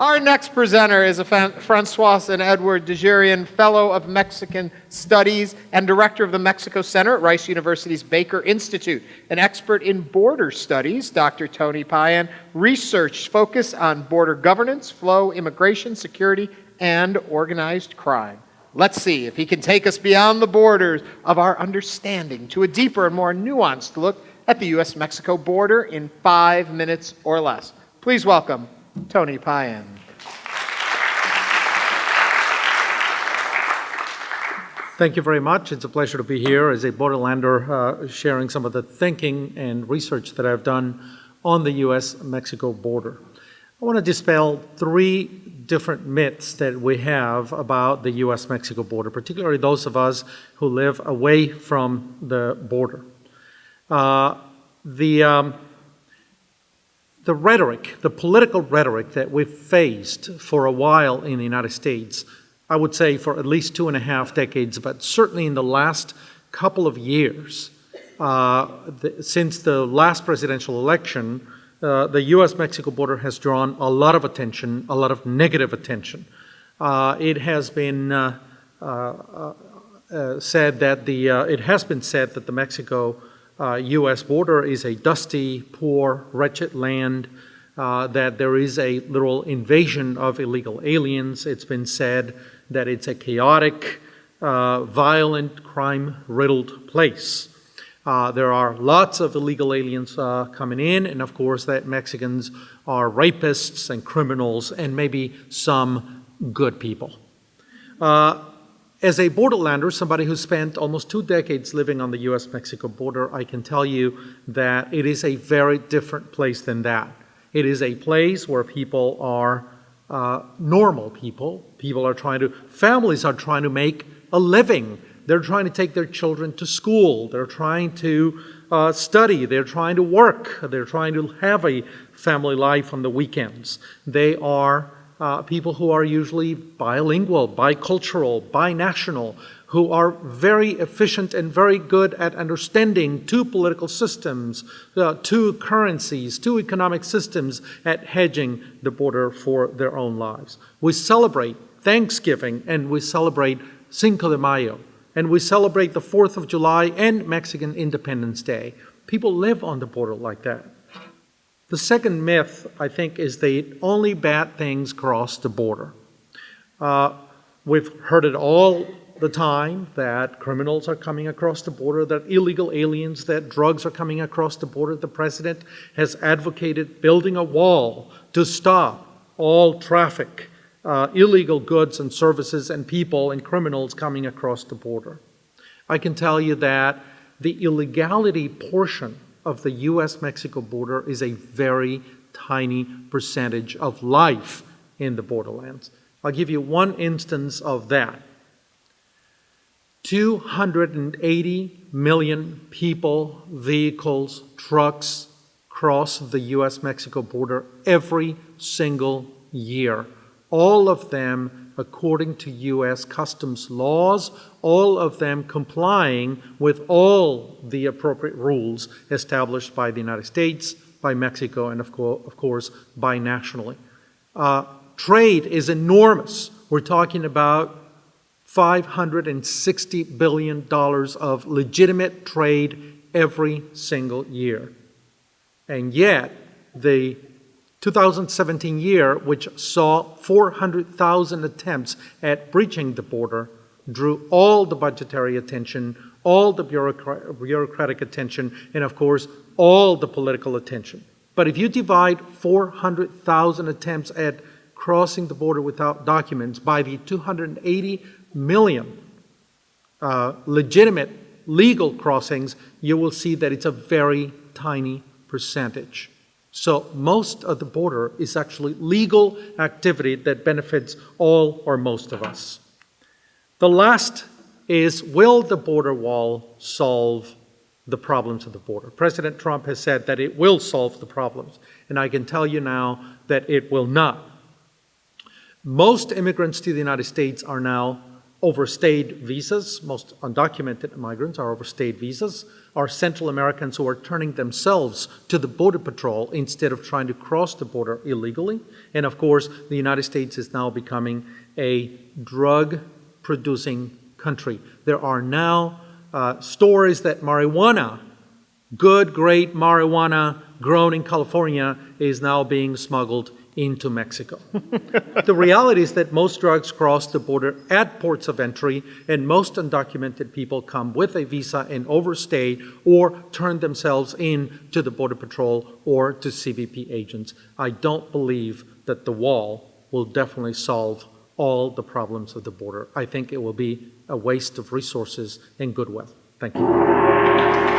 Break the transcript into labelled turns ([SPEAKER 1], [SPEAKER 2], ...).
[SPEAKER 1] Our next presenter is Francois and Edward Degerian, Fellow of Mexican Studies and Director of the Mexico Center at Rice University's Baker Institute. An expert in border studies, Dr. Tony Payan, research focused on border governance, flow, immigration, security, and organized crime. Let's see if he can take us beyond the borders of our understanding to a deeper and more nuanced look at the U.S.-Mexico border in 5 minutes or less. Please welcome Tony Payan.
[SPEAKER 2] Thank you very much. It's a pleasure to be here as a borderlander sharing some of the thinking and research that I've done on the U.S.-Mexico border. I want to dispel 3 different myths that we have about the U.S.-Mexico border, particularly those of us who live away from the border. The rhetoric, the political rhetoric that we've faced for a while in the United States, I would say for at least 2.5 decades, but certainly in the last couple of years, since the last presidential election, the U.S.-Mexico border has drawn a lot of attention, a lot of negative attention. It has been said that the Mexico U.S. border is a dusty, poor, wretched land, that there is a literal invasion of illegal aliens. It's been said that it's a chaotic, violent, crime-riddled place. There are lots of illegal aliens coming in, and of course that Mexicans are rapists and criminals and maybe some good people. As a borderlander, somebody who spent almost 2 decades living on the U.S.-Mexico border, I can tell you that it is a very different place than that. It is a place where people are normal people. Families are trying to make a living. They're trying to take their children to school. They're trying to study. They're trying to work. They're trying to have a family life on the weekends. They are people who are usually bilingual, bicultural, binational, who are very efficient and very good at understanding 2 political systems, 2 currencies, 2 economic systems, at hedging the border for their own lives. We celebrate Thanksgiving and we celebrate Cinco de Mayo, and we celebrate the 4th of July and Mexican Independence Day. People live on the border like that. The second myth, I think, is that only bad things cross the border. We've heard it all the time that criminals are coming across the border, that illegal aliens, that drugs are coming across the border. The president has advocated building a wall to stop all traffic, illegal goods and services and people and criminals coming across the border. I can tell you that the illegality portion of the U.S.-Mexico border is a very tiny percentage of life in the borderlands. I'll give you one instance of that. 280 million people, vehicles, trucks cross the U.S.-Mexico border every single year. All of them according to U.S. customs laws, all of them complying with all the appropriate rules established by the United States, by Mexico, and of course, binationally. Trade is enormous. We're talking about $560 billion of legitimate trade every single year. And yet, the 2017 year, which saw 400,000 attempts at breaching the border, drew all the budgetary attention, all the bureaucratic attention, and of course, all the political attention. But if you divide 400,000 attempts at crossing the border without documents by the 280 million legitimate legal crossings, you will see that it's a very tiny percentage. So most of the border is actually legal activity that benefits all or most of us. The last is, will the border wall solve the problems of the border? President Trump has said that it will solve the problems, and I can tell you now that it will not. Most immigrants to the United States are now overstayed visas. Most undocumented migrants are overstayed visas, are Central Americans who are turning themselves to the Border Patrol instead of trying to cross the border illegally. And of course, the United States is now becoming a drug-producing country. There are now stories that marijuana, good, great marijuana grown in California, is now being smuggled into Mexico. The reality is that most drugs cross the border at ports of entry, and most undocumented people come with a visa and overstay or turn themselves in to the Border Patrol or to CBP agents. I don't believe that the wall will definitely solve all the problems of the border. I think it will be a waste of resources and goodwill. Thank you.